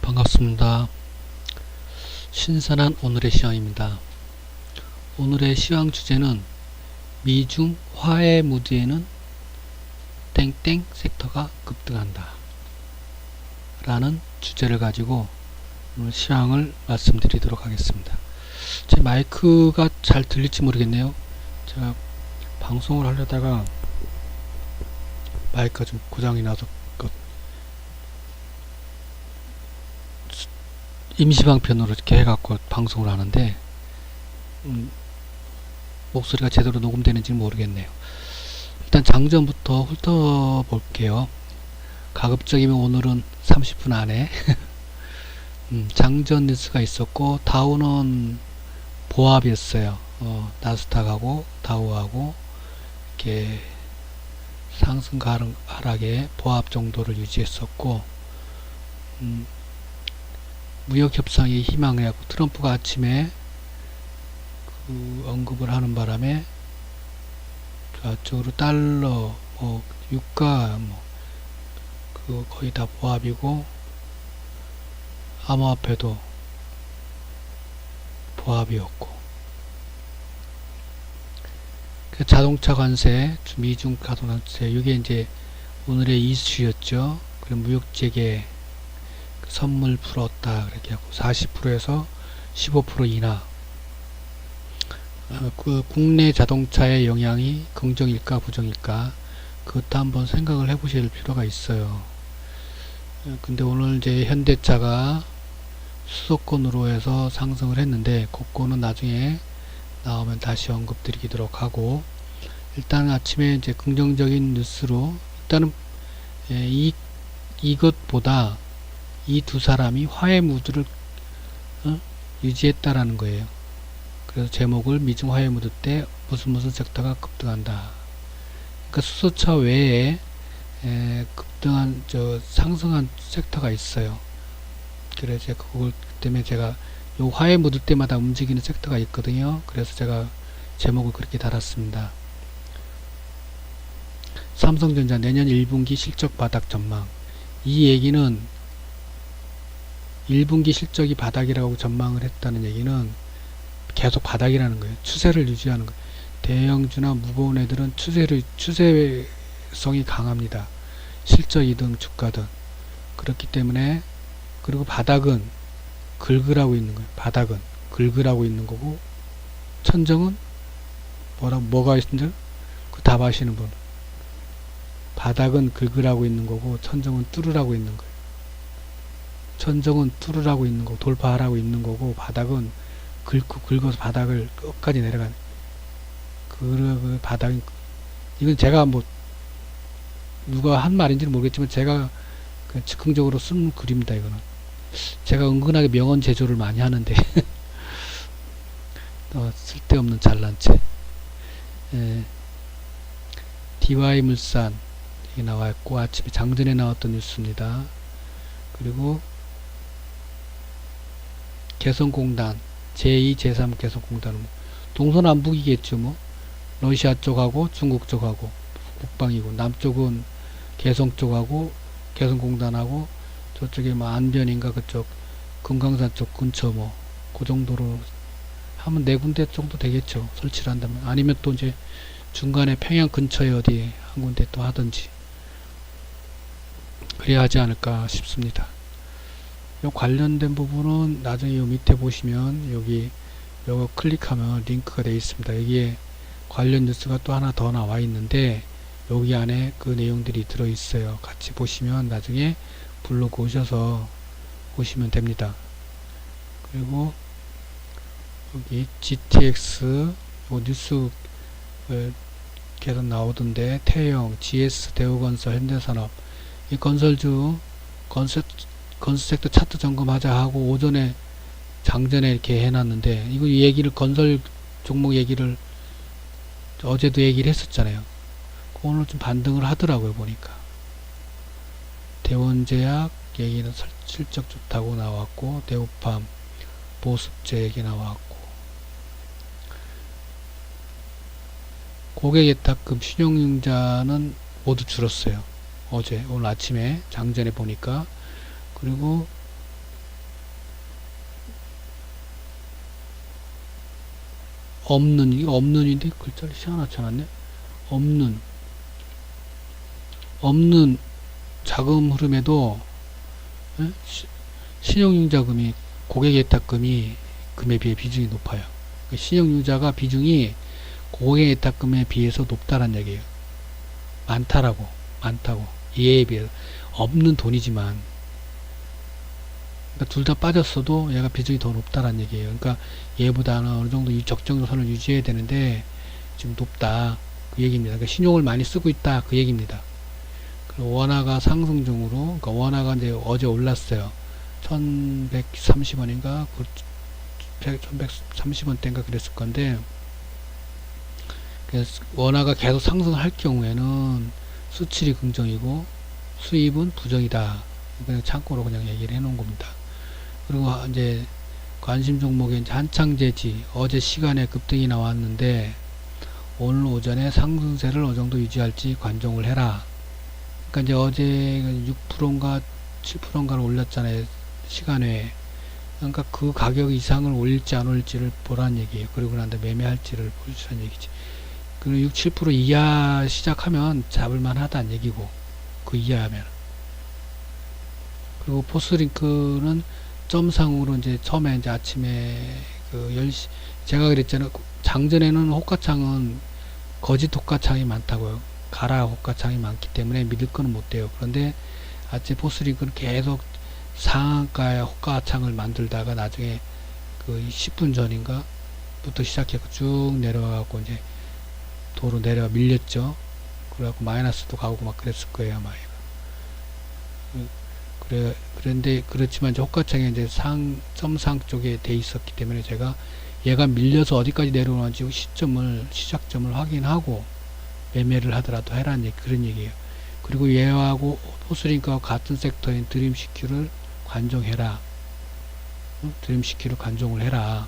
반갑습니다. 신선한 오늘의 시황입니다. 오늘의 시황 주제는 미중 화해 무드에는 땡땡 섹터가 급등한다 라는 주제를 가지고 오늘 시황을 말씀드리도록 하겠습니다. 제 마이크가 잘 들릴지 모르겠네요. 제가 방송을 하려다가 마이크가 좀 고장이 나서 임시방편으로 이렇게 해갖고 방송을 하는데 목소리가 제대로 녹음되는지 모르겠네요. 일단 장전부터 훑어볼게요. 가급적이면 오늘은 30분 안에 장전 뉴스가 있었고 다우는 보합이었어요. 나스닥하고 다우하고 이렇게 상승 하락의 보합 정도를 유지했었고 무역협상이 희망을 하고 트럼프가 아침에 언급을 하는 바람에 저쪽으로 달러, 유가, 거의 다 보합이고 암호화폐도 보합이었고 그 자동차 관세, 미중 자동차 관세 이게 이제 오늘의 이슈였죠. 그리고 무역재개 선물 풀었다 그렇게 하고 40%에서 15% 인하. 그 국내 자동차의 영향이 긍정일까 부정일까 그것도 한번 생각을 해보실 필요가 있어요. 근데 오늘 이제 현대차가 수도권으로 해서 상승을 했는데 그거는 나중에 나오면 다시 언급드리도록 하고 일단 아침에 이제 긍정적인 뉴스로 일단은 이것보다 이 두 사람이 화해 무드를 유지했다라는 거예요. 그래서 제목을 미중 화해 무드 때 무슨 섹터가 급등한다. 그러니까 수소차 외에 급등한 상승한 섹터가 있어요. 그래서 그걸 때문에 제가 요 화해 무드 때마다 움직이는 섹터가 있거든요. 그래서 제가 제목을 그렇게 달았습니다. 삼성전자 내년 1분기 실적 바닥 전망. 이 얘기는 1분기 실적이 바닥이라고 전망을 했다는 얘기는 계속 바닥이라는 거예요. 추세를 유지하는 거예요. 대형주나 무거운 애들은 추세성이 강합니다. 실적 2등 주가든. 그렇기 때문에 그리고 바닥은 긁으라고 있는 거예요. 바닥은 긁으라고 있는 거고 천정은 뭐가 있는지 그 답 아시는 분. 바닥은 긁으라고 있는 거고 천정은 뚫으라고 있는 거예요. 천정은 뚫으라고 있는 거고 돌파하라고 있는 거고 바닥은 긁어서 바닥을 끝까지 내려가는 그 바닥. 이건 제가 누가 한 말인지는 모르겠지만 제가 즉흥적으로 쓴 글입니다. 이거는 제가 은근하게 명언 제조를 많이 하는데 쓸데없는 잘난체. DY물산 이게 나와있고 아침에 장전에 나왔던 뉴스입니다. 그리고 개성공단 제2, 제3 개성공단은 동서남북이겠죠. 러시아 쪽하고 중국 쪽하고 북방이고 남쪽은 개성 쪽하고 개성공단하고 저쪽에 안변인가 그쪽 금강산 쪽 근처 그 정도로 하면 4군데 정도 되겠죠. 설치를 한다면. 아니면 또 이제 중간에 평양 근처에 어디 한 군데 또 하든지 그래야 하지 않을까 싶습니다. 요 관련된 부분은 나중에 요 밑에 보시면 여기 요거 클릭하면 링크가 되어 있습니다. 여기에 관련 뉴스가 또 하나 더 나와 있는데 여기 안에 그 내용들이 들어 있어요. 같이 보시면 나중에 블로그 오셔서 보시면 됩니다. 그리고 여기 GTX 요 뉴스 계속 나오던데 태영, GS, 대우건설, 현대산업 이 건설주 건설섹터 차트 점검하자 하고 오전에 장전에 이렇게 해놨는데 이거 얘기를 건설 종목 얘기를 어제도 얘기를 했었잖아요. 오늘 좀 반등을 하더라고요. 보니까 대원제약 얘기는 실적 좋다고 나왔고 대우팜 보습제 얘기 나왔고 고객예탁금 신용융자는 모두 줄었어요. 오늘 아침에 장전에 보니까. 그리고 없는, 이게 없는인데 글자를 희한하지 않았네. 없는, 없는 자금 흐름에도 예? 신용융자금이 고객예탁금이 금에 비해 비중이 높아요. 신용융자가 비중이 고객예탁금에 비해서 높다는 얘기예요. 많다고. 얘에 비해 없는 돈이지만, 그러니까 둘 다 빠졌어도 얘가 비중이 더 높다는 얘기예요. 그러니까 얘보다는 어느 정도 이 적정 선을 유지해야 되는데 지금 높다 그 얘기입니다. 그러니까 신용을 많이 쓰고 있다 그 얘기입니다. 원화가 상승 중으로, 그러니까 원화가 이제 어제 올랐어요. 1130원인가 1130원대인가 그랬을 건데, 그래서 원화가 계속 상승할 경우에는 수출이 긍정이고 수입은 부정이다. 그냥 참고로 그냥 얘기를 해 놓은 겁니다. 그리고 이제 관심 종목에 이제 한창제지 어제 시간에 급등이 나왔는데 오늘 오전에 상승세를 어느 정도 유지할지 관종을 해라. 그러니까 이제 어제 6%인가 7%인가를 올렸잖아요. 시간에. 그러니까 그 가격 이상을 올릴지 안 올릴지를 보라는 얘기예요. 그리고 난 다음에 매매할지를 보시라는 얘기지. 그리고 6, 7% 이하 시작하면 잡을만 하다는 얘기고, 그 이하하면. 그리고 포스링크는 점상으로 이제 처음에 이제 아침에 그 10시, 제가 그랬잖아요. 장전에는 호가창은 거짓 호가창이 많다고요. 가라 호가창이 많기 때문에 믿을 거는 못 돼요. 그런데 아침 포스링크는 계속 상한가의 호가창을 만들다가 나중에 그 10분 전인가 부터 시작해서 쭉 내려가고 이제 도로 내려가 밀렸죠. 그래갖고 마이너스도 가고 막 그랬을 거예요, 아마. 그런데 그렇지만 이제 호가창에 이제 점상 쪽에 돼 있었기 때문에 제가 얘가 밀려서 어디까지 내려오는지 시작점을 확인하고 매매를 하더라도 해라는 얘기, 그런 얘기예요. 그리고 얘하고 포스링크와 같은 섹터인 드림CQ를 관종해라. 드림CQ를 관종을 해라.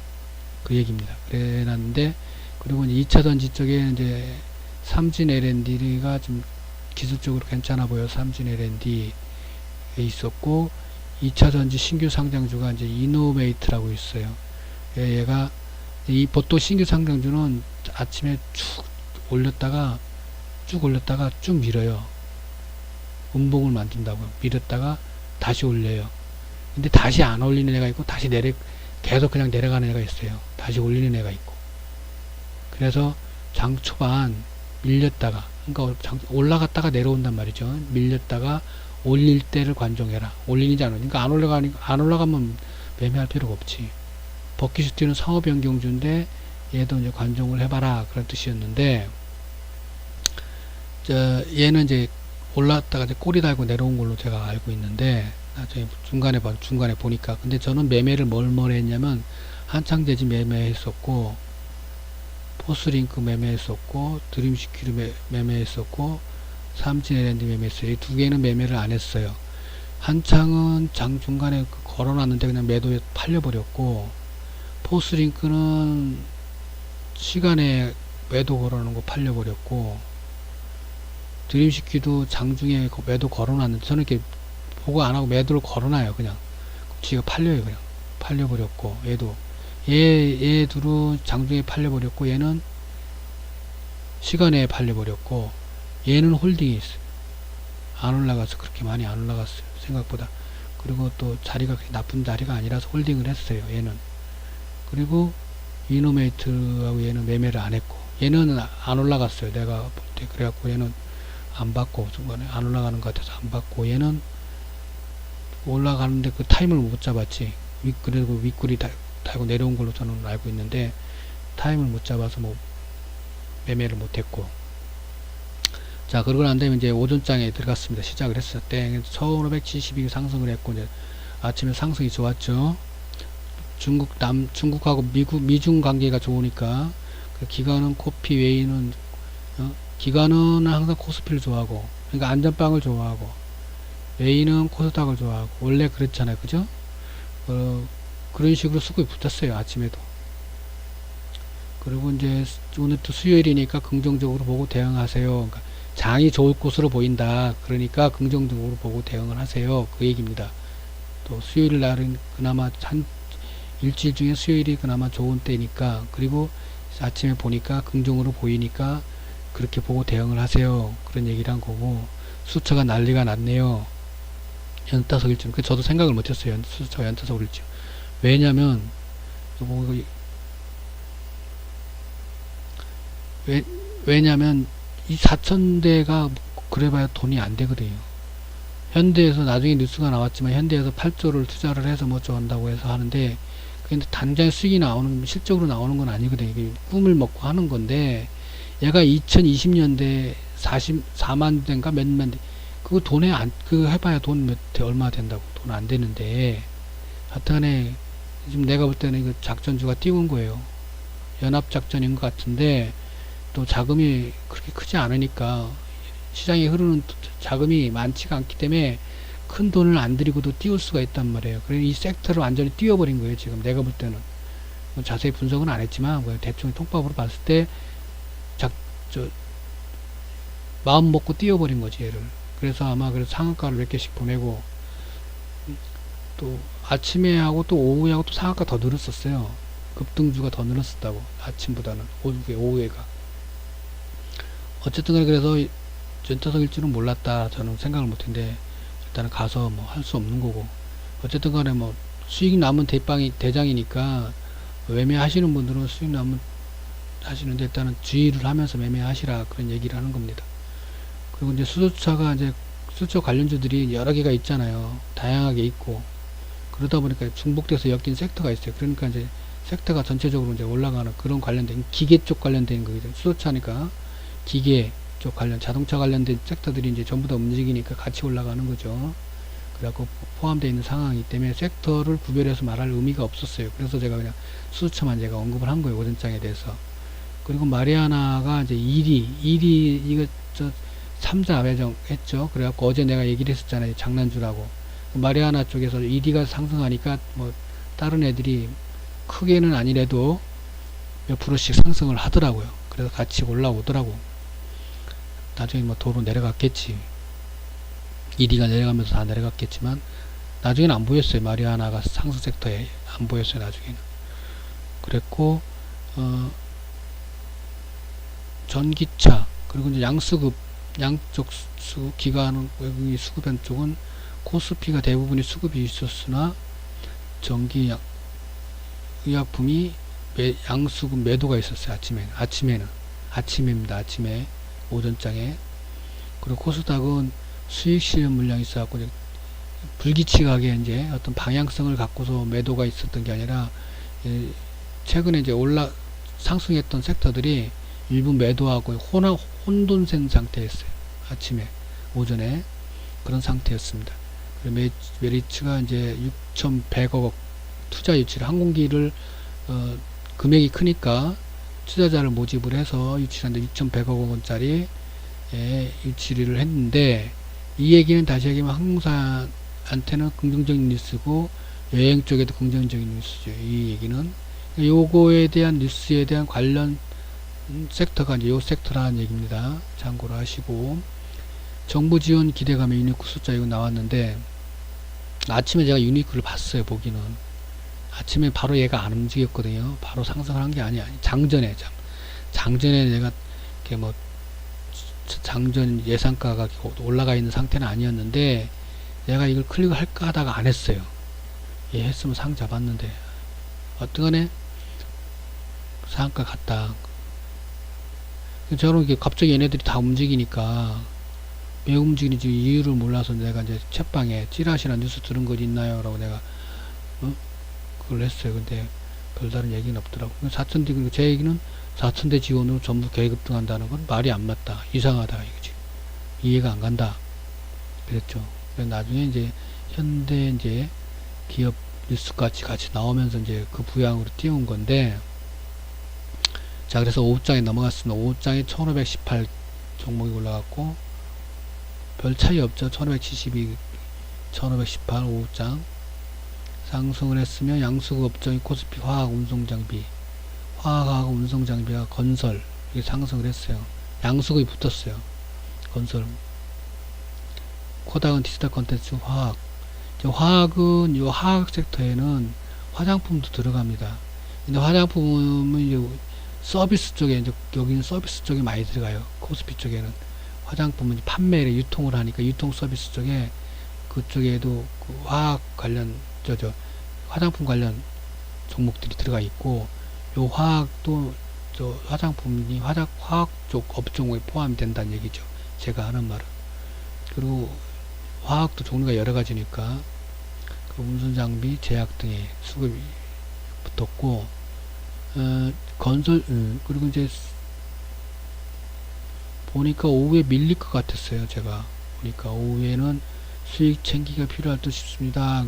그 얘기입니다. 그래 놨는데, 그리고 이제 2차 전지 쪽에 이제 삼진 L&D가 좀 기술적으로 괜찮아 보여. 삼진 L&D에 있었고, 2차 전지 신규 상장주가 이제 이노메이트라고 있어요. 얘가 이 보통 신규 상장주는 아침에 쭉 올렸다가 쭉 밀어요. 음봉을 만든다고요. 밀었다가 다시 올려요. 근데 다시 안 올리는 애가 있고 계속 그냥 내려가는 애가 있어요. 다시 올리는 애가 있고. 그래서 장 초반 밀렸다가, 그러니까 올라갔다가 내려온단 말이죠. 밀렸다가 올릴 때를 관종해라. 올리는지 안 올리니까 안 올라가면 매매할 필요가 없지. 버킷슈티는 상호 변경주인데 얘도 이제 관종을 해봐라 그런 뜻이었는데, 얘는 이제 올랐다가 이제 꼬리 달고 내려온 걸로 제가 알고 있는데, 나중에 중간에 보니까. 근데 저는 매매를 뭘 했냐면 한창제지 매매했었고, 포스링크 매매했었고, 드림CQ 매매했었고, 삼진 L&D 매매했어요. 이 두 개는 매매를 안 했어요. 한창은 중간에 걸어놨는데 그냥 매도에 팔려버렸고, 포스링크는 시간에 매도 걸어놓은 거 팔려버렸고, 드림CQ도 장중에 매도 걸어놨는데 저는 이렇게 보고 안하고 매도를 걸어놔요. 그냥 지가 팔려요. 그냥 팔려버렸고, 얘 둘은 장중에 팔려버렸고, 얘는 시간에 팔려버렸고, 얘는 홀딩이 있어요. 안 올라가서 그렇게 많이 안 올라갔어요, 생각보다. 그리고 또 자리가 그렇게 나쁜 자리가 아니라서 홀딩을 했어요, 얘는. 그리고 이노메이트하고 얘는 매매를 안 했고, 얘는 안 올라갔어요, 내가 볼 때. 그래갖고 얘는 안 받고, 중간에 안 올라가는 것 같아서 안 받고, 얘는 올라가는데 그 타임을 못 잡았지. 그리고 윗구리 달고 내려온 걸로 저는 알고 있는데, 타임을 못 잡아서 뭐 매매를 못 했고. 자, 그러고 난 다음에 이제 오전장에 들어갔습니다. 시작을 했을 때 1572 상승을 했고, 이제 아침에 상승이 좋았죠. 중국하고 미중 관계가 좋으니까, 그 기관은 코피, 웨이는, 기관은 항상 코스피를 좋아하고, 그러니까 안전빵을 좋아하고, 웨이는 코스닥을 좋아하고, 원래 그랬잖아요. 그죠? 그런 식으로 수급이 붙었어요. 아침에도. 그리고 이제 오늘 또 수요일이니까 긍정적으로 보고 대응하세요. 그러니까 장이 좋을 것으로 보인다. 그러니까 긍정적으로 보고 대응을 하세요. 그 얘기입니다. 또 수요일 날은 그나마 일주일 중에 수요일이 그나마 좋은 때니까. 그리고 아침에 보니까 긍정으로 보이니까 그렇게 보고 대응을 하세요. 그런 얘기를 한 거고, 수처가 난리가 났네요. 연타석일지. 그 저도 생각을 못했어요. 수처가 연타석일지. 왜냐면 왜냐면 이 4천대가 그래봐야 돈이 안 되거든요. 현대에서 나중에 뉴스가 나왔지만 현대에서 8조를 투자를 해서 뭐 어쩌한다고 해서 하는데, 근데 당장 수익이 나오는, 실적으로 나오는 건 아니거든요. 이게 꿈을 먹고 하는 건데, 얘가 2020년대 44만 대인가 몇만 대, 그거 돈에 안, 그거 해봐야 돈 몇 대, 얼마 된다고. 돈 안 되는데, 하여튼간에, 지금 내가 볼 때는 이거 작전주가 띄운 거예요. 연합작전인 것 같은데, 또 자금이 그렇게 크지 않으니까, 시장에 흐르는 자금이 많지가 않기 때문에 큰 돈을 안 들이고도 띄울 수가 있단 말이에요. 그래서 이 섹터를 완전히 띄워버린 거예요. 지금 내가 볼 때는 뭐 자세히 분석은 안 했지만 대충 통밥으로 봤을 때 저, 마음 먹고 띄워버린 거지 얘를. 그래서 아마 그래서 상한가를 몇 개씩 보내고, 또 아침에 하고 또 오후에 하고 또 상한가 더 늘었었어요. 급등주가 더 늘었었다고, 아침보다는 오후에가. 어쨌든 그래서 전타석일 줄은 몰랐다. 저는 생각을 못했는데, 일단은 가서 뭐 할 수 없는 거고, 어쨌든 간에 뭐 수익 남은 대장이니까 매매하시는 분들은 수익 남은 하시는데, 일단은 주의를 하면서 매매하시라, 그런 얘기를 하는 겁니다. 그리고 이제 수소차가 이제 수소 관련주들이 여러 개가 있잖아요. 다양하게 있고, 그러다 보니까 중복돼서 엮인 섹터가 있어요. 그러니까 이제 섹터가 전체적으로 이제 올라가는 그런 관련된 기계 쪽 관련된 거죠. 수소차니까 기계 쪽 관련, 자동차 관련된 섹터들이 이제 전부 다 움직이니까 같이 올라가는 거죠. 그래갖고 포함되어 있는 상황이기 때문에 섹터를 구별해서 말할 의미가 없었어요. 그래서 제가 그냥 수수처만 제가 언급을 한 거예요. 오전장에 대해서. 그리고 마리아나가 이제 1위, 이거 저 3자 배정 했죠. 그래갖고 어제 내가 얘기를 했었잖아요. 장난주라고. 마리아나 쪽에서 1위가 상승하니까 뭐 다른 애들이 크게는 아니래도 몇 프로씩 상승을 하더라고요. 그래서 같이 올라오더라고. 나중에 뭐 도로 내려갔겠지. 1위가 내려가면서 다 내려갔겠지만 나중에는 안 보였어요. 마리아나가 상승 섹터에 안 보였어요. 나중에는. 그랬고, 전기차, 그리고 이제 양수급, 양쪽 수급, 기관 외국인 수급한 쪽은 코스피가 대부분이 수급이 있었으나 전기 의약품이 양수급 매도가 있었어요. 아침에입니다. 아침에 오전장에. 그리고 코스닥은 수익 실현 물량이 있어갖고 불규칙하게 이제 어떤 방향성을 갖고서 매도가 있었던 게 아니라, 최근에 이제 상승했던 섹터들이 일부 매도하고 혼돈된 상태였어요. 아침에, 오전에 그런 상태였습니다. 메리츠가 이제 6,100억 투자 유치를, 항공기를 금액이 크니까 투자자를 모집을 해서 유치하는데 6,100억 원짜리 유치를 했는데, 이 얘기는 다시 얘기하면 항공사한테는 긍정적인 뉴스고 여행 쪽에도 긍정적인 뉴스죠. 이 얘기는 요거에 대한 뉴스에 대한 관련 섹터가 이제 요 섹터라는 얘기입니다. 참고로 하시고, 정부 지원 기대감의 유니크 숫자 이거 나왔는데, 아침에 제가 유니크를 봤어요. 보기는 아침에 바로 얘가 안 움직였거든요. 바로 상승을 한 게 아니야. 장전에 내가 이렇게 뭐 장전 예상가가 올라가 있는 상태는 아니었는데, 내가 이걸 클릭을 할까 하다가 안 했어요. 예, 했으면 상 잡았는데, 어떠간에 상한가 갔다. 저는 이게 갑자기 얘네들이 다 움직이니까, 왜 움직이는지 이유를 몰라서 내가 이제 채방에 찌라시나 뉴스 들은 거 있나요? 라고 내가 그걸 했어요. 근데 별다른 얘기는 없더라고. 4천대, 제 얘기는 4천대 지원으로 전부 계급등한다는 건 말이 안 맞다. 이상하다. 이거지. 이해가 안 간다. 그랬죠. 그래서 나중에 이제 현대 이제 기업 뉴스까지 같이 나오면서 이제 그 부양으로 띄운 건데, 자, 그래서 5장에 넘어갔습니다. 5장에 1518 종목이 올라갔고, 별 차이 없죠. 1572, 1518, 5장. 상승을 했으면 양수급 업종이 코스피 화학 운송장비, 화학하고 운송장비가 건설, 이게 상승을 했어요. 양수급이 붙었어요. 건설. 코닥은 디지털 컨텐츠 화학. 화학은 이 화학 섹터에는 화장품도 들어갑니다. 근데 화장품은 이제 서비스 쪽에 이제 여기는 서비스 쪽에 많이 들어가요. 코스피 쪽에는 화장품은 판매를 유통을 하니까 유통 서비스 쪽에 그쪽에도 그 화학 관련 화장품 관련 종목들이 들어가 있고 요 화학도 저 화장품이 화학 쪽 업종에 포함이 된다는 얘기죠. 제가 하는 말은. 그리고 화학도 종류가 여러 가지니까 그 운송 장비, 제약 등의 수급이 붙었고 건설 그리고 이제 보니까 오후에 밀릴 것 같았어요. 제가 보니까 오후에는 수익 챙기가 필요할 듯 싶습니다.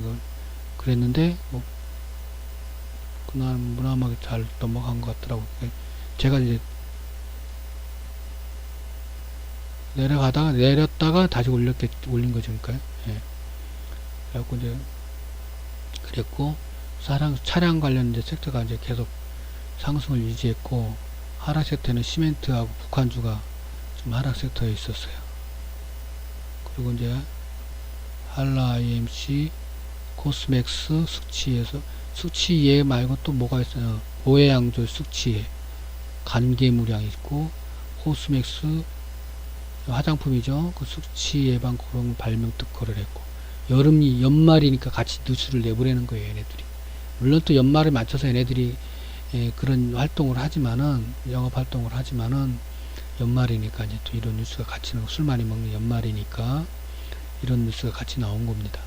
그랬는데 뭐 그날 무난하게 잘 넘어간 것 같더라고요. 제가 이제 내렸다가 다시 올린 거죠. 그러니까 예. 그래갖고 이제 그랬고 차량 관련 이제 섹터가 이제 계속 상승을 유지했고 하락 섹터는 시멘트하고 북한주가 좀 하락 섹터에 있었어요. 그리고 이제 한라 IMC, 코스맥스 숙취에서 숙취예 말고 또 뭐가 있어요? 고해양조 숙취예, 간계무량 있고 코스맥스 화장품이죠. 그 숙취 예방 그런 발명 특허를 했고 연말이니까 같이 뉴스를 내보내는 거예요. 얘네들이. 물론 또 연말에 맞춰서 얘네들이 그런 활동을 하지만은 영업 활동을 하지만은 연말이니까 이제 또 이런 뉴스가 같이 나오고 술 많이 먹는 연말이니까 이런 뉴스가 같이 나온 겁니다.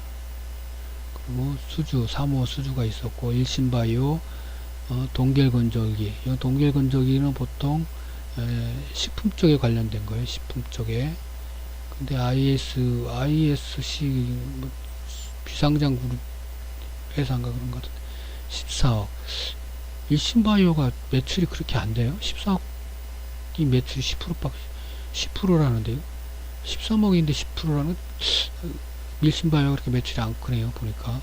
그리고 수주 3호 수주가 있었고 일신바이오 동결건조기 이 동결건조기는 보통 식품 쪽에 관련된 거예요. 식품 쪽에. 근데 ISC 뭐 비상장 그룹 회사인가 그런 것 같은데 14억. 일신바이오가 매출이 그렇게 안 돼요. 14억이 매출이 10%라는데요. 13억인데 10%라는 일신바이오가 그렇게 매출이 안 크네요. 보니까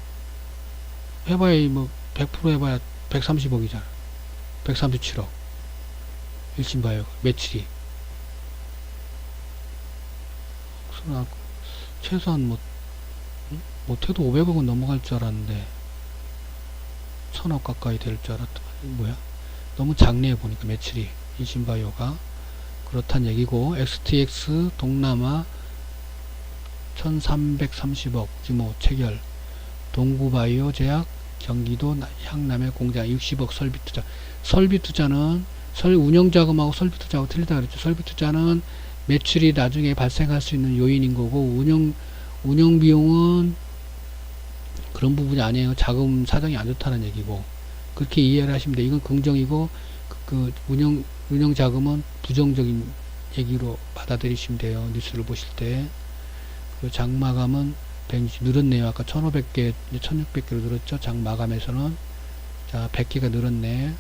해봐야 뭐 100% 해봐야 130억이잖아. 137억. 일신바이오가 매출이 최소한 못해도 500억은 넘어갈 줄 알았는데 1000억 가까이 될 줄 알았더만 뭐야 너무 작네요. 보니까 매출이 일신바이오가. 그렇단 얘기고 XTX 동남아 1330억 규모 체결, 동구바이오 제약 경기도 향남의 공장 60억 설비투자. 설비투자는 운영자금하고 설비투자하고 틀리다 그랬죠. 설비투자는 매출이 나중에 발생할 수 있는 요인인 거고 운영 비용은 그런 부분이 아니에요. 자금 사정이 안 좋다는 얘기고 그렇게 이해를 하시면 돼요. 이건 긍정이고 운영 자금은 부정적인 얘기로 받아들이시면 돼요. 뉴스를 보실 때. 그리고 장마감은 늘었네요. 아까 1500개 1600개로 늘었죠. 장마감에서는. 자 100개가 늘었네.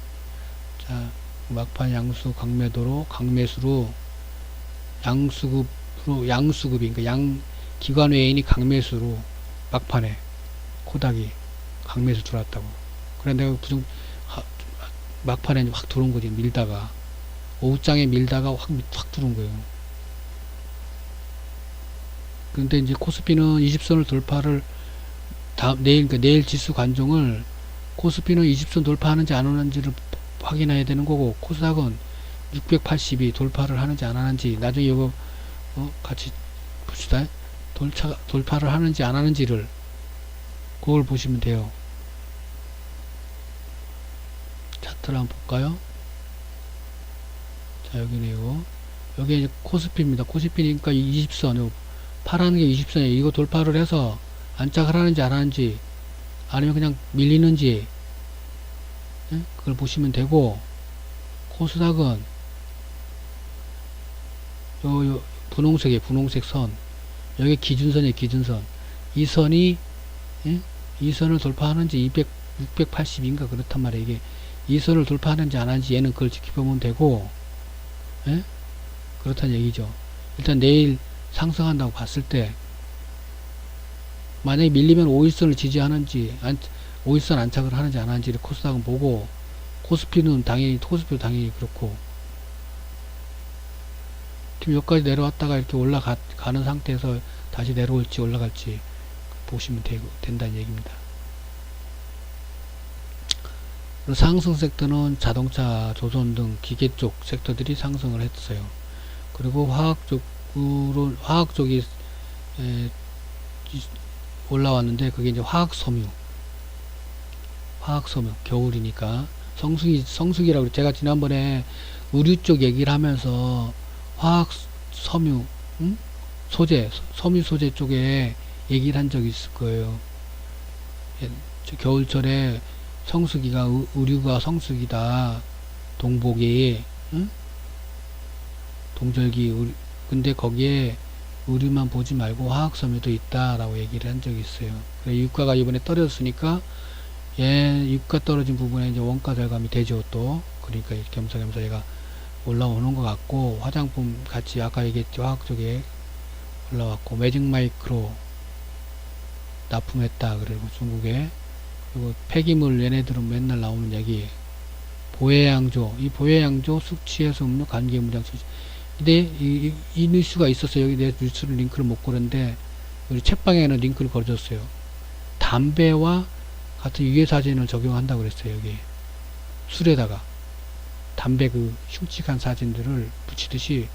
자 막판 양수 강매도로 강매수로 양수급이 그러니까 기관 외인이 강매수로 막판에 코닥이 강매수 들어왔다고. 그래 내가 막판에 확 들어온 거지. 밀다가 오후장에 밀다가 확 들어온 거예요. 근데 이제 코스피는 20선을 돌파를 내일 지수 관종을 코스피는 20선 돌파하는지 안 하는지를 확인해야 되는 거고 코스닥은 682 돌파를 하는지 안 하는지 나중에 이거 같이 봅시다. 돌파를 하는지 안 하는지를 그걸 보시면 돼요. 차트를 한번 볼까요? 자 여기네요. 여기 이제 코스피입니다. 코스피니까 20선 파라는 게 20선이에요. 이거 돌파를 해서 안착을 하는지 안 하는지 아니면 그냥 밀리는지 그걸 보시면 되고 코스닥은 요 분홍색 선 여기 기준선이에요. 기준선 이 선이 이 선을 돌파하는지 680인가 그렇단 말이에요. 이게 이 선을 돌파하는지 안 하는지 얘는 그걸 지켜보면 되고 그렇다는 얘기죠. 일단 내일 상승한다고 봤을 때 만약에 밀리면 5일선을 지지하는지 5일선 안착을 하는지 안 하는지를 코스닥은 보고 코스피도 당연히 그렇고 지금 여기까지 내려왔다가 이렇게 올라가는 상태에서 다시 내려올지 올라갈지 보시면 된다는 얘기입니다. 그리고 상승 섹터는 자동차, 조선 등 기계 쪽 섹터들이 상승을 했어요. 그리고 화학 쪽이 에, 올라왔는데 그게 이제 화학 섬유 겨울이니까 성수기라고 제가 지난번에 의류 쪽 얘기를 하면서 화학 섬유 소재 섬유 소재 쪽에 얘기를 한 적이 있을 거예요. 예, 겨울철에 성수기가 의류가 성수기다. 동복이 응? 동절기 근데 거기에 의류만 보지 말고 화학섬유도 있다라고 얘기를 한 적이 있어요. 그래 유가가 이번에 떨어졌으니까 유가 떨어진 부분에 이제 원가 절감이 되죠 또. 그러니까 겸사겸사 얘가 올라오는 것 같고 화장품 같이 아까 얘기했죠 화학 쪽에 올라왔고 매직 마이크로 납품했다 그리고 중국에 그리고 폐기물 얘네들은 맨날 나오는 얘기 보해양조 이 보해양조 숙취해소 음료 감기무장 수지 근데 이 뉴스가 있었어요. 여기 내 뉴스를 링크를 못 걸었는데 우리 책방에는 링크를 걸어줬어요. 담배와 같은 유해사진을 적용한다고 그랬어요. 여기 술에다가 담배 그 흉측한 사진들을 붙이듯이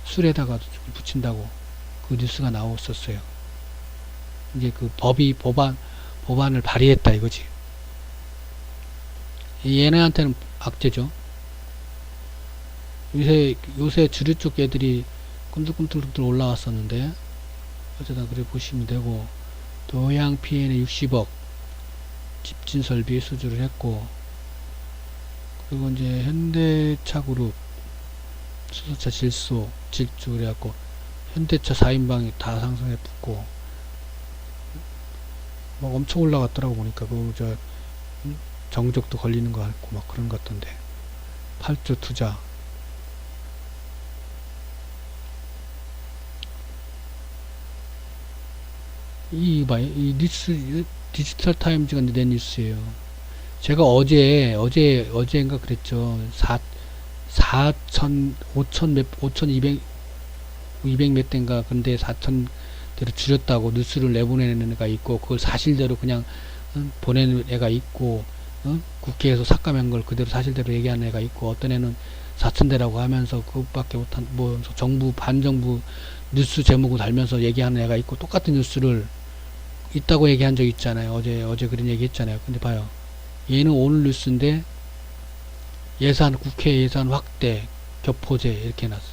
술에다가 붙인다고 그 뉴스가 나왔었어요. 이제 그 법안을 발의했다 이거지. 얘네한테는 악재죠. 요새 주류 쪽 애들이 꿈틀꿈틀 올라왔었는데 어쩌다 그래 보시면 되고 도양 PN에 60억 집진 설비 수주를 했고 그리고 이제 현대차 그룹 수소차 질주 그래갖고 현대차 4인방이 다 상승해 붙고 막 엄청 올라갔더라고 보니까 그 정적도 걸리는 거 같고 막 그런 것 같던데 8조 투자 이 뉴스 디지털 타임즈가 낸 뉴스예요. 제가 어제인가 그랬죠. 5,200 몇 대인가 근데 4,000 대로 줄였다고 뉴스를 내보내는 애가 있고 그걸 사실대로 그냥 보내는 애가 있고 국회에서 삭감한 걸 그대로 사실대로 얘기하는 애가 있고 어떤 애는 4,000대라고 하면서 그것밖에 못한 뭐 정부 반정부 뉴스 제목을 달면서 얘기하는 애가 있고 똑같은 뉴스를 있다고 얘기한 적 있잖아요. 어제 그런 얘기 했잖아요. 근데 봐요. 얘는 오늘 뉴스인데 국회 예산 확대, 교포제 이렇게 해놨어요.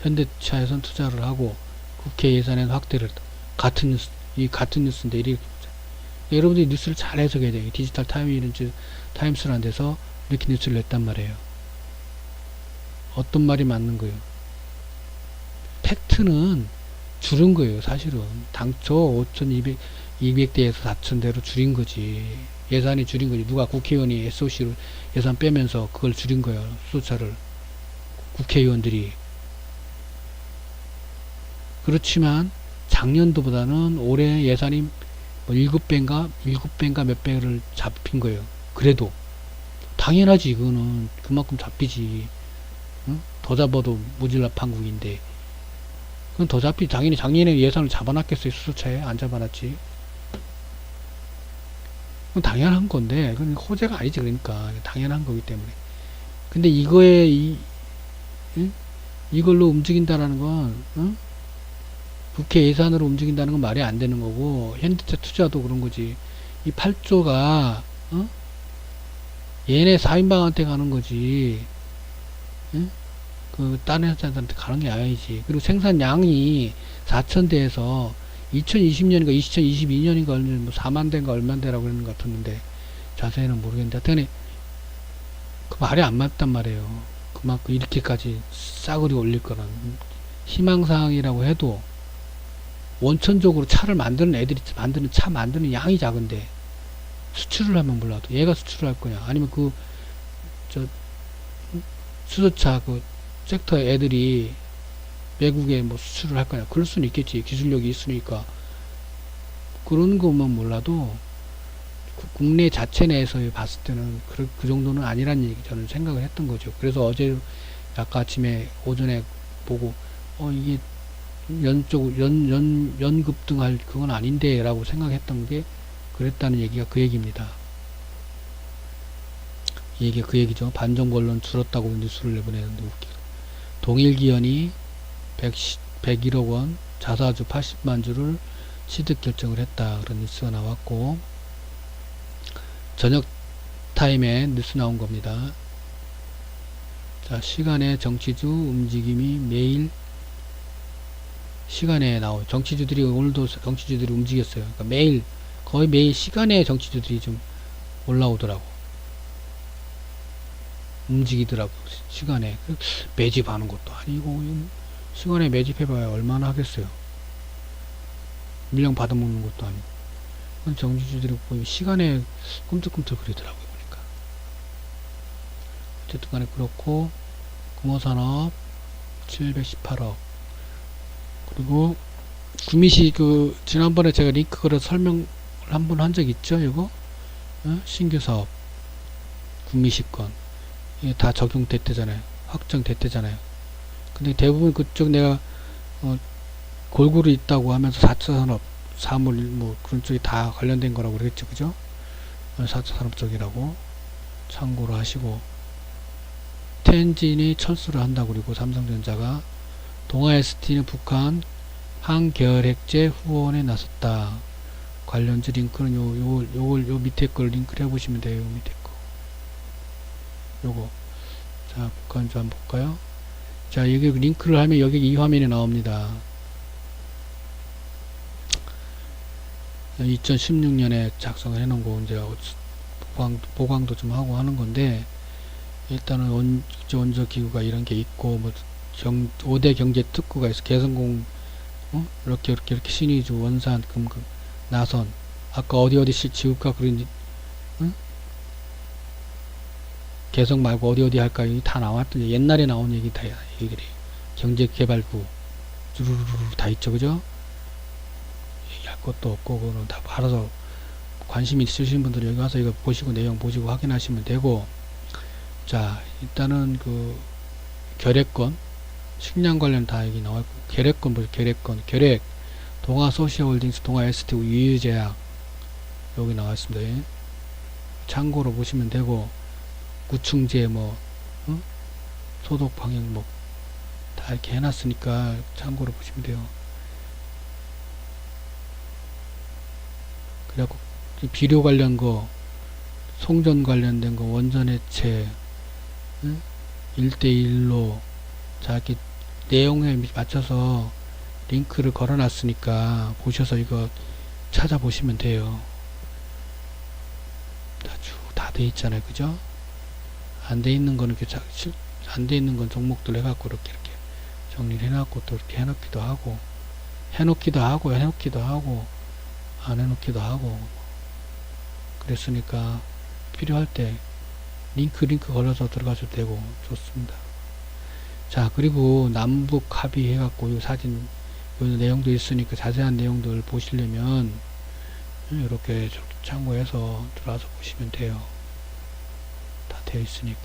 현대차에선 투자를 하고 국회 예산엔 확대를 같은 뉴스인데 이렇게 여러분들이 뉴스를 잘 해석해야 돼요. 디지털 타임스라는 데서 이렇게 뉴스를 냈단 말이에요. 어떤 말이 맞는 거예요? 팩트는 줄은 거예요. 사실은 당초 5,200대에서 4,000대로 줄인 거지. 예산이 줄인 거지. 누가 국회의원이 SOC를 예산 빼면서 그걸 줄인 거예요. 수소차를 국회의원들이. 그렇지만 작년도보다는 올해 예산이 뭐 7배인가 몇 배를 잡힌 거예요. 그래도 당연하지. 이거는 그만큼 잡히지. 응? 더 잡아도 무질라 판국인데 그건 더 잡히 당연히 작년에 예산을 잡아놨겠어요. 수소차에 안 잡아놨지. 그건 당연한 건데 그건 호재가 아니지. 그러니까 당연한 거기 때문에. 근데 응? 이걸로 움직인다라는 건 응? 국회 예산으로 움직인다는 건 말이 안 되는 거고 현대차 투자도 그런 거지. 이 8조가 얘네 4인방한테 가는 거지. 응? 그 다른 회사들한테 가는 게 아니지. 그리고 생산량이 4,000대에서 2020년인가 2022년인가 뭐 4만 대인가 얼마 대라고 그러는 것 같았는데 자세히는 모르겠는데 하여튼 그 말이 안 맞단 말이에요. 그만큼 이렇게까지 싸그리 올릴 거는 희망사항이라고 해도 원천적으로 차를 만드는 차 만드는 양이 작은데 수출을 하면 몰라도 얘가 수출을 할 거냐 아니면 수소차 섹터 애들이 외국에 뭐 수출을 할 거냐 그럴 수는 있겠지. 기술력이 있으니까. 그런 것만 몰라도 국내 자체 내에서 봤을 때는 그 정도는 아니란 얘기 저는 생각을 했던 거죠. 그래서 어제 아까 아침에 오전에 보고 이게 연급등할 그건 아닌데 라고 생각했던 게 그랬다는 얘기가 그 얘기입니다. 이게 그 얘기죠. 반정부 언론 줄었다고 뉴스를 내보내는데 웃기고. 동일기현이 101억 원 자사주 80만 주를 취득 결정을 했다. 그런 뉴스가 나왔고, 저녁 타임에 뉴스 나온 겁니다. 자, 시간의 정치주 움직임이 매일 시간에 나오죠. 정치주들이 오늘도 정치주들이 움직였어요. 그러니까 매일 거의 매일 시간에 정치주들이 좀 올라오더라고. 움직이더라고. 시간에 매집하는 것도 아니고 시간에 매집해봐야 얼마나 하겠어요. 물량 받아먹는 것도 아니고. 정치주들이 보면 시간에 꿈틀꿈틀 그리더라고요. 보니까. 어쨌든 간에 그렇고, 금호산업 718억. 그리고 구미시 지난번에 제가 링크 걸어 설명을 한번 한 적 있죠. 이거 신규 사업 구미시권 이게 다 적용됐대잖아요. 확정됐대잖아요. 근데 대부분 그쪽 내가 골고루 있다고 하면서 4차 산업 사물 뭐 그런 쪽이 다 관련된 거라고 그랬죠. 그죠? 4차 산업 쪽이라고 참고로 하시고, 텐진이 철수를 한다고. 그리고 삼성전자가 동아 ST는 북한 항결핵제 후원에 나섰다. 관련주 링크는 요 밑에 걸 링크를 해보시면 돼요. 요 밑에 거. 요거. 자, 북한주 한번 볼까요? 자, 여기 링크를 하면 여기 이 화면에 나옵니다. 2016년에 작성을 해놓은 거 이제 보강도 좀 하고 하는 건데, 일단은 원저 기구가 이런 게 있고, 뭐 5대 경제 특구가 있어. 개성공, 이렇게 신의주, 원산, 금극, 나선. 아까 어디 지울까 그런, 개성 말고 어디 할까 여기 다 나왔던 옛날에 나온 얘기 다 얘기를 해요. 경제개발구 주르르르 다 있죠. 그죠? 얘기할 것도 없고 그거는 다 알아서 관심 있으신 분들은 여기 와서 이거 보시고 내용 보시고 확인하시면 되고, 자, 일단은 결핵권 식량 관련 다 여기 나와있고, 결핵권 보세요. 결핵 동아 소시홀딩스, 동아 ST 유유제약 여기 나와있습니다. 예. 참고로 보시면 되고, 구충제 소독 방향 다 이렇게 해놨으니까 참고로 보시면 돼요. 그래갖고 비료 관련 거, 송전 관련된 거, 원전 해체, 1대1로 자기 내용에 맞춰서 링크를 걸어놨으니까 보셔서 이거 찾아보시면 돼요. 다 돼 있잖아요. 그죠? 안 돼 있는 거는 안 돼 있는 건 종목들 해갖고 이렇게 정리를 해놨고, 또 이렇게 해놓기도 하고 안 해놓기도 하고 그랬으니까 필요할 때 링크 걸어서 들어가셔도 되고 좋습니다. 자, 그리고 남북 합의 해갖고 이 사진 요 내용도 있으니까 자세한 내용들 보시려면 이렇게 참고해서 들어와서 보시면 돼요. 다 되어 있으니까.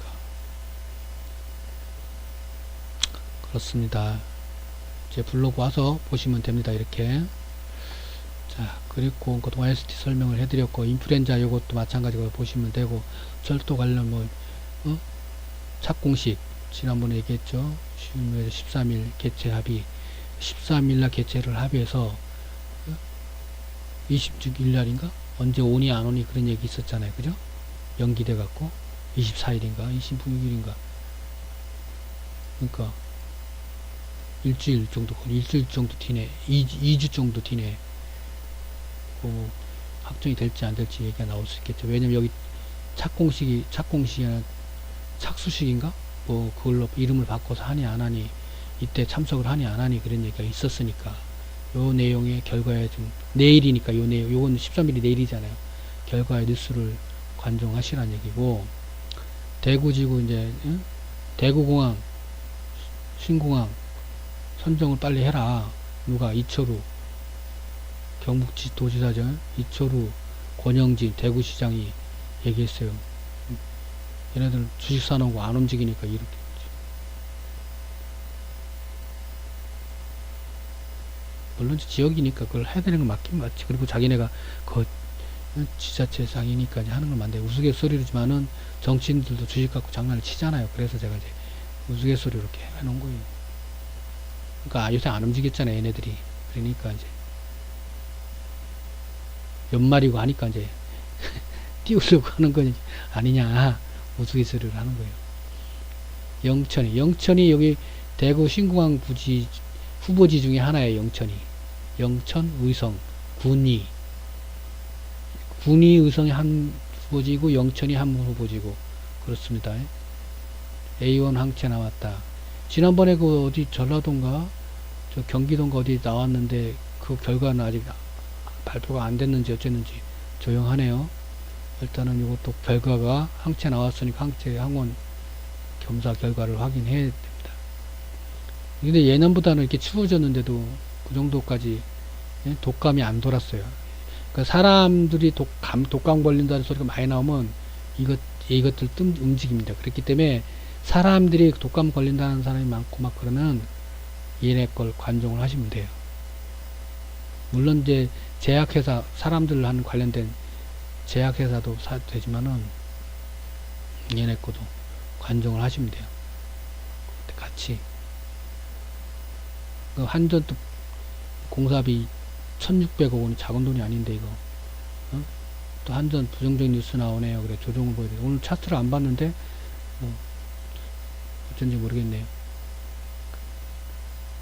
그렇습니다. 제 블로그 와서 보시면 됩니다. 이렇게. 자, 그리고 그동안 ST 설명을 해드렸고, 인플루엔자 요것도 마찬가지로 보시면 되고, 철도 관련 착공식 지난번에 얘기했죠. 13일 개최 합의, 13일날 개최를 합의해서 26일날인가 언제 오니 안 오니 그런 얘기 있었잖아요. 그죠? 연기돼 갖고 24일인가 26일인가, 그러니까 일주일 정도 뒤네, 2주 정도 뒤네. 확정이 될지 안 될지 얘기가 나올 수 있겠죠. 왜냐면 여기 착공식이나 착수식인가 그걸로 이름을 바꿔서 하니 안 하니, 이때 참석을 하니 안 하니 그런 얘기가 있었으니까, 요 내용의 결과에 좀 내일이니까 요건 13일이 내일이잖아요. 결과의 뉴스를 관정하시라는 얘기고, 대구지구 이제 대구공항 신공항 선정을 빨리 해라. 누가? 이철우 경북도지사죠. 이철우, 권영진 대구시장이 얘기했어요. 얘네들 주식 사놓고 안 움직이니까 이렇게. 물론 지역이니까 그걸 해야 되는 건 맞긴 맞지. 그리고 자기네가 지자체장이니까 이제 하는 건 맞는데 우스갯소리지만은 정치인들도 주식 갖고 장난을 치잖아요. 그래서 제가 이제 우스갯소리로 이렇게 해놓은 거예요. 그러니까 요새 안 움직였잖아요, 얘네들이. 그러니까 이제 연말이고 하니까 이제 띄우려고 하는 거 아니냐, 우스갯소리를 하는 거예요. 영천이 여기 대구 신공항 부지 후보지 중에 하나예요. 영천, 의성, 군위, 의성이 한 후보지고 영천이 한 후보지고 그렇습니다. A1 항체 나왔다. 지난번에 그 어디 전라도인가 저 경기도인가 어디 나왔는데 그 결과는 아직 발표가 안 됐는지 어쨌는지 조용하네요. 일단은 이것도 결과가 항체 나왔으니까 항체 항원 검사 결과를 확인해야 됩니다. 근데 예년보다는 이렇게 추워졌는데도 그 정도까지 독감이 안 돌았어요. 그러니까 사람들이 독감 걸린다는 소리가 많이 나오면 이것들 움직입니다. 그렇기 때문에 사람들이 독감 걸린다는 사람이 많고 막 그러면 얘네 걸 관종을 하시면 돼요. 물론 이제 제약회사 사람들 하는 관련된 제약회사도 되지만은 얘네 거도 관종을 하시면 돼요. 같이 그 한전도 공사비 1600억 원이 작은 돈이 아닌데 이거 또 한전 부정적인 뉴스 나오네요. 그래 조정을 보여야 돼. 오늘 차트를 안 봤는데 뭐 어쩐지 모르겠네요.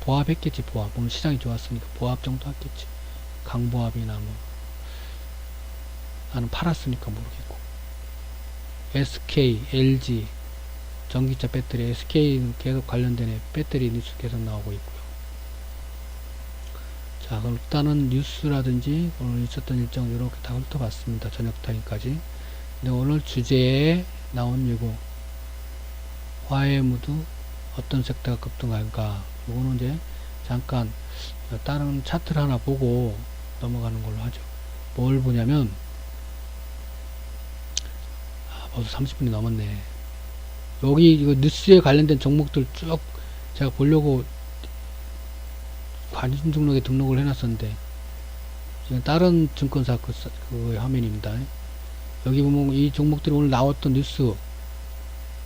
보합했겠지. 보합 오늘 시장이 좋았으니까 보합 정도 했겠지. 강보합이나 뭐 나는 팔았으니까 모르겠고 SK, LG 전기차 배터리 SK는 계속 관련된 배터리 뉴스 계속 나오고 있고요. 자, 그럼 일단은 뉴스라든지 오늘 있었던 일정을 이렇게 다 훑어봤습니다. 저녁 타임까지. 근데 오늘 주제에 나온 요거 화해무드 어떤 섹터가 급등할까? 요거는 이제 잠깐 다른 차트를 하나 보고 넘어가는 걸로 하죠. 뭘 보냐면 벌써 30분이 넘었네. 여기 이거 뉴스에 관련된 종목들 쭉 제가 보려고 관심 등록에 등록을 해놨었는데 지금 다른 증권사 그 화면입니다. 여기 보면 이 종목들이 오늘 나왔던 뉴스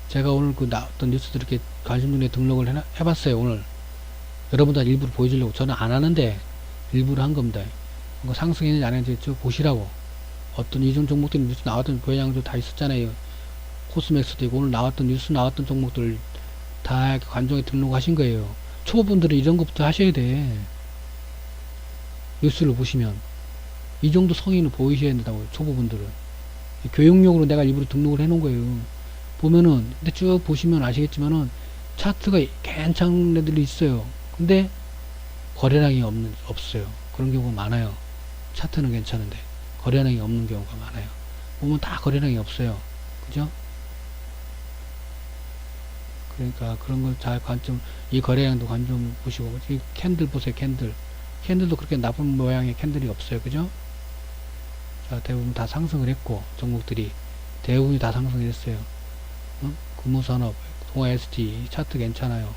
제가 오늘 그 나왔던 뉴스들 이렇게 관심 등록에 등록을 해봤어요. 오늘 여러분들 일부러 보여주려고 저는 안 하는데 일부러 한 겁니다. 뭐 상승했는지 안 했는지 쭉 보시라고. 어떤 이전 종목들이 뉴스 나왔던 고양이도 다 있었잖아요. 코스맥스도 있고 오늘 나왔던 뉴스 나왔던 종목들 다 관종에 등록하신 거예요. 초보분들은 이런 것부터 하셔야 돼. 뉴스를 보시면 이 정도 성의는 보이셔야 된다고요. 초보분들은 교육용으로 내가 일부러 등록을 해 놓은 거예요. 보면은 근데 쭉 보시면 아시겠지만은 차트가 괜찮은 애들이 있어요. 근데 거래량이 없어요. 그런 경우가 많아요. 차트는 괜찮은데 거래량이 없는 경우가 많아요. 보면 다 거래량이 없어요. 그죠? 그러니까 그런 걸 잘 이 거래량도 관점 보시고, 이 캔들 보세요. 캔들도 그렇게 나쁜 모양의 캔들이 없어요. 그죠? 자, 대부분 다 상승을 했고, 종목들이 대부분이 다 상승을 했어요. 금호산업, 동아 ST 차트 괜찮아요.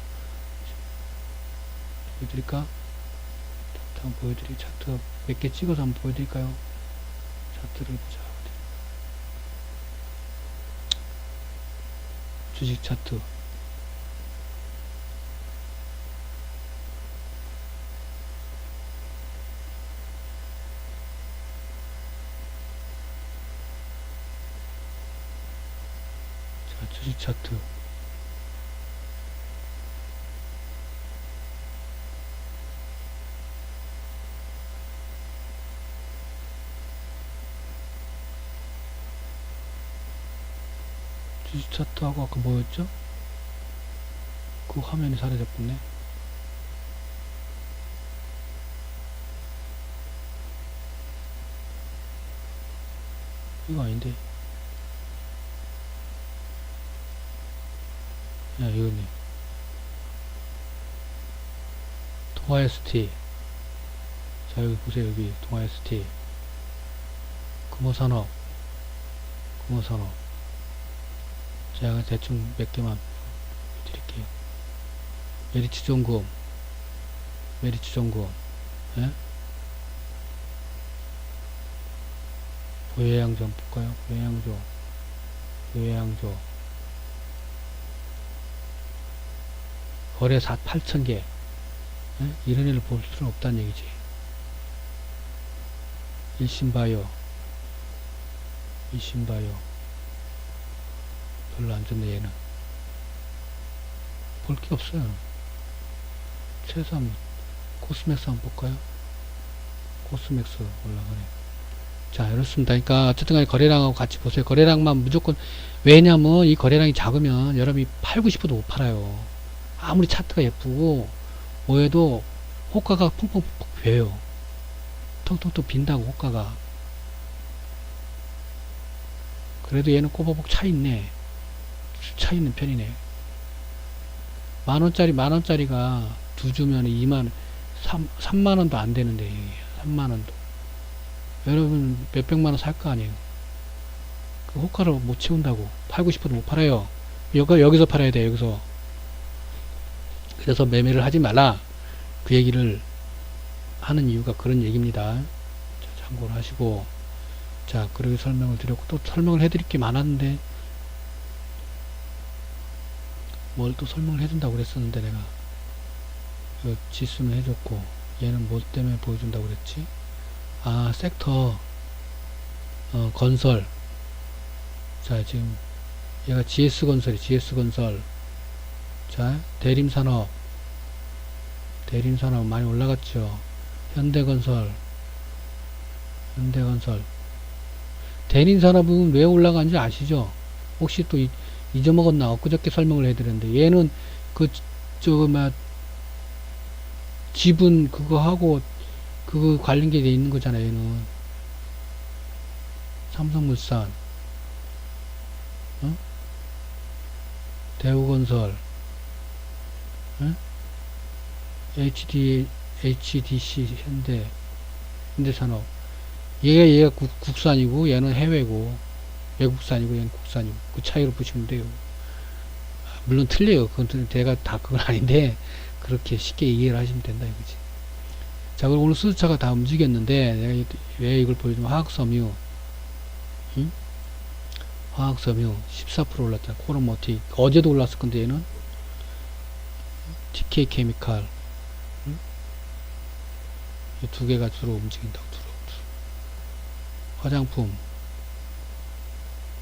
보여드릴까? 한번 보여드릴게요. 차트 몇 개 찍어서 한번 보여드릴까요? 차트를 보자. 주식 차트. 자, 주식 차트. 주식 차트하고 아까 뭐였죠? 그 화면이 사라졌네. 이거 아닌데. 야, 이거네. 동아 ST. 자, 여기 보세요. 여기 동아 ST. 금호산업. 제가 대충 몇 개만 드릴게요. 메리츠重工. 예? 고해양조 한번 볼까요? 고해양조 거래 8,000개. 이런 애를 볼 수는 없다는 얘기지. 일신바이오 별로 안 좋네. 얘는 볼 게 없어요. 최소한 코스맥스 한번 볼까요? 코스맥스 올라가네. 자, 이렇습니다. 그러니까 어쨌든 간에 거래량하고 같이 보세요. 거래량만 무조건, 왜냐면 이 거래량이 작으면 여러분이 팔고 싶어도 못 팔아요. 아무리 차트가 예쁘고 뭐해도 호가가 펑펑펑 배요. 텅텅텅 빈다고 호가가. 그래도 얘는 꼬박꼬박 차 있네. 차 있는 편이네. 만원짜리가 두 주면 3만원도 안 되는데, 3만원도. 여러분, 몇백만원 살 거 아니에요. 그 호가를 못 채운다고. 팔고 싶어도 못 팔아요. 여기서 팔아야 돼, 여기서. 그래서 매매를 하지 말라. 그 얘기를 하는 이유가 그런 얘기입니다. 자, 참고를 하시고. 자, 그렇게 설명을 드렸고, 또 설명을 해드릴 게 많았는데, 뭘 또 설명을 해준다고 그랬었는데, 내가. 지수는 해줬고, 얘는 뭐 때문에 보여준다고 그랬지? 아, 섹터, 건설. 자, 지금, 얘가 GS건설. 자, 대림산업 많이 올라갔죠. 현대건설. 대림산업은 왜 올라간지 아시죠? 혹시 또 잊어먹었나? 엊그저께 설명을 해드렸는데, 얘는 지분 그거 하고 그거 관련돼 있는 거잖아요. 얘는 삼성물산, 대우건설, HDC, 현대산업. 얘가 국산이고 얘는 해외고, 외국산이고 얘는 국산이고, 그 차이로 보시면 돼요. 물론 틀려요. 그건 제가 다 그건 아닌데 그렇게 쉽게 이해를 하시면 된다 이거지. 자, 그럼 오늘 수주차가 다 움직였는데 내가 왜 이걸 보여주면 화학섬유, 화학섬유 14% 올랐잖아. 코로모틱 어제도 올랐을 건데 얘는 TK 케미칼, 이 두 개가 주로 움직인다고. 화장품.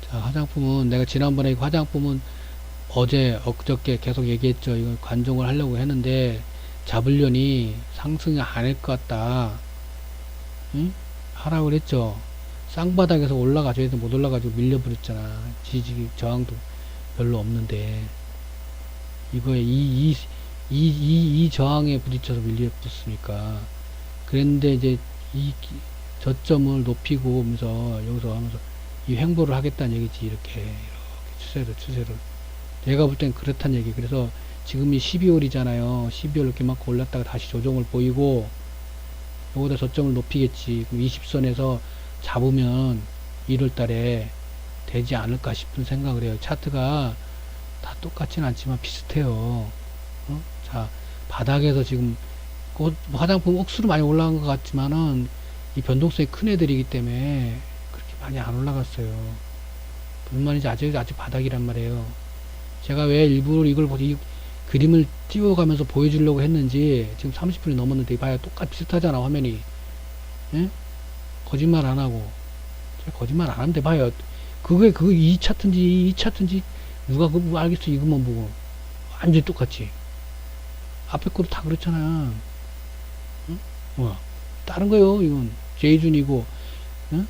자, 화장품은 내가 지난번에 화장품은 엊그저께 계속 얘기했죠. 이거 관종을 하려고 했는데 잡으려니 상승이 안 할 것 같다. 하라고 그랬죠. 쌍바닥에서 올라가줘야 돼. 못 올라가지고 밀려버렸잖아. 지지 저항도 별로 없는데 이거에 이 저항에 부딪혀서 밀려붙으니까. 그랬는데 이제 이 저점을 높이고 하면서 여기서 하면서 이 횡보를 하겠다는 얘기지. 이렇게 추세를 내가 볼 땐 그렇단 얘기. 그래서 지금이 12월이잖아요 12월 이렇게 막 올랐다가 다시 조정을 보이고 여기다 저점을 높이겠지. 그럼 20선에서 잡으면 1월 달에 되지 않을까 싶은 생각을 해요. 차트가 다 똑같진 않지만 비슷해요. 자, 바닥에서 지금 화장품 억수로 많이 올라간 것 같지만은 이 변동성이 큰 애들이기 때문에 그렇게 많이 안 올라갔어요. 무슨 말인지 아직 바닥이란 말이에요. 제가 왜 일부러 이 그림을 띄워가면서 보여주려고 했는지 지금 30분이 넘었는데 봐요. 똑같이 비슷하잖아 화면이. 예? 거짓말 안 하고. 제가 거짓말 안 하는데 봐요. 그게 이 차트인지 누가 그거 알겠어. 이것만 보고 완전히 똑같이. 앞에 것도 다 그렇잖아. 응? 뭐야? 다른 거요. 이건 제이준이고, 응?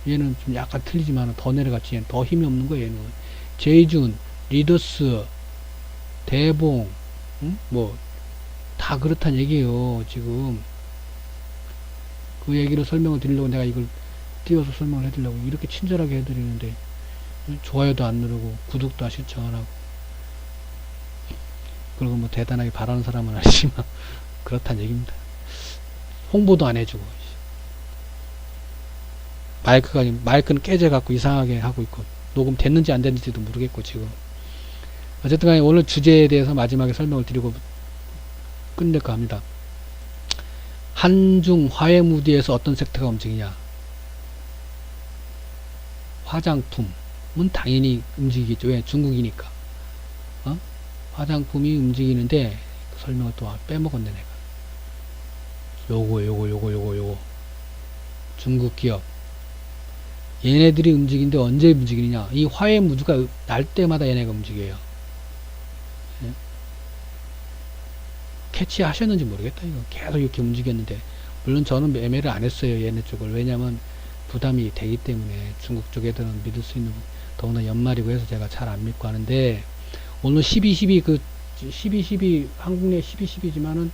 얘는 좀 약간 틀리지만 더 내려갔지. 얘는 더 힘이 없는 거예요. 얘는 제이준, 리더스, 대봉, 응? 뭐 다 그렇단 얘기예요. 지금 그 얘기를 설명을 드리려고 내가 이걸 띄워서 설명을 해드리려고 이렇게 친절하게 해드리는데 좋아요도 안 누르고 구독도 신청 안 하고. 그리고 뭐 대단하게 바라는 사람은 아니지만 그렇단 얘기입니다. 홍보도 안 해주고 마이크는 깨져갖고 이상하게 하고 있고 녹음 됐는지 안 됐는지도 모르겠고 지금. 어쨌든 간에 오늘 주제에 대해서 마지막에 설명을 드리고 끝낼까 합니다. 한중 화해 무드에서 어떤 섹터가 움직이냐. 화장품은 당연히 움직이겠죠. 왜? 중국이니까. 화장품이 움직이는데 그 설명을 또 빼먹었네 내가. 요거 중국 기업 얘네들이 움직이는데 언제 움직이느냐, 이 화해 무드가 날 때마다 얘네가 움직여요. 예? 캐치하셨는지 모르겠다. 이거 계속 이렇게 움직였는데, 물론 저는 매매를 안 했어요 얘네 쪽을. 왜냐면 부담이 되기 때문에. 중국 쪽 애들은 믿을 수 있는, 더구나 연말이고 해서 제가 잘 안 믿고 하는데, 오늘 12.12 그 12.12 한국 내 12.12지만은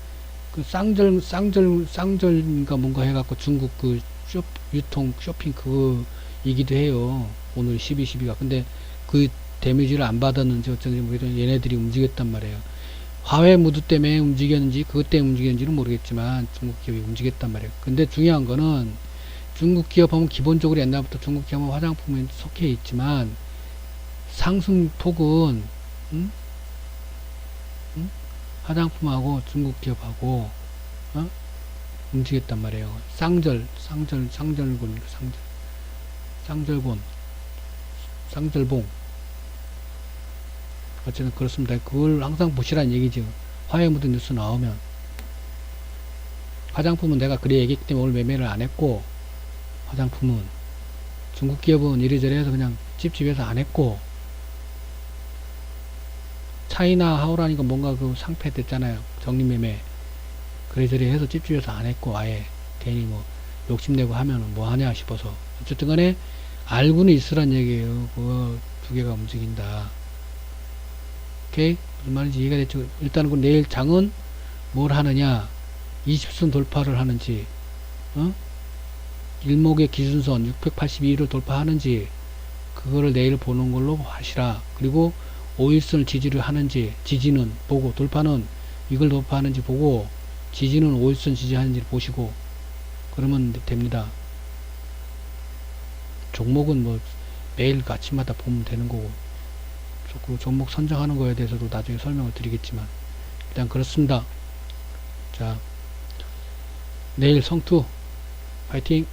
그 쌍절인가 뭔가 해갖고 중국 그 유통 쇼핑 그거이기도 해요. 오늘 12.12가. 근데 그 데미지를 안 받았는지 어쩐지 모르겠는데 얘네들이 움직였단 말이에요. 화해 무드 때문에 움직였는지 그것 때문에 움직였는지는 모르겠지만 중국 기업이 움직였단 말이에요. 근데 중요한 거는 중국 기업 하면 기본적으로 옛날부터 중국 기업은 화장품에 속해 있지만 상승폭은 화장품하고 중국 기업하고 움직였단 말이에요. 쌍절봉. 어쨌든 그렇습니다. 그걸 항상 보시라는 얘기죠. 화해 무드 뉴스 나오면. 화장품은 내가 그래 얘기했기 때문에 오늘 매매를 안 했고, 화장품은 중국 기업은 이래저래 해서 그냥 찝찝해서 안 했고, 차이나 하오라니까 뭔가 그 상패 됐잖아요. 정리매매. 그래저래 해서 찝찝해서 안 했고, 아예 괜히 뭐 욕심내고 하면은 뭐 하냐 싶어서. 어쨌든 간에 알고는 있으란 얘기예요. 그거 두 개가 움직인다. 오케이? 무슨 말인지 이해가 됐죠? 일단은 그 내일 장은 뭘 하느냐, 20선 돌파를 하는지, 일목의 기준선 682를 돌파하는지, 그거를 내일 보는 걸로 하시라. 그리고 5일선을 지지를 하는지, 지지는 보고, 돌파는 이걸 돌파하는지 보고, 지지는 5일선 지지하는지 보시고, 그러면 됩니다. 종목은 뭐 매일 아침마다 보면 되는 거고, 그 종목 선정하는 거에 대해서도 나중에 설명을 드리겠지만, 일단 그렇습니다. 자, 내일 성투 파이팅!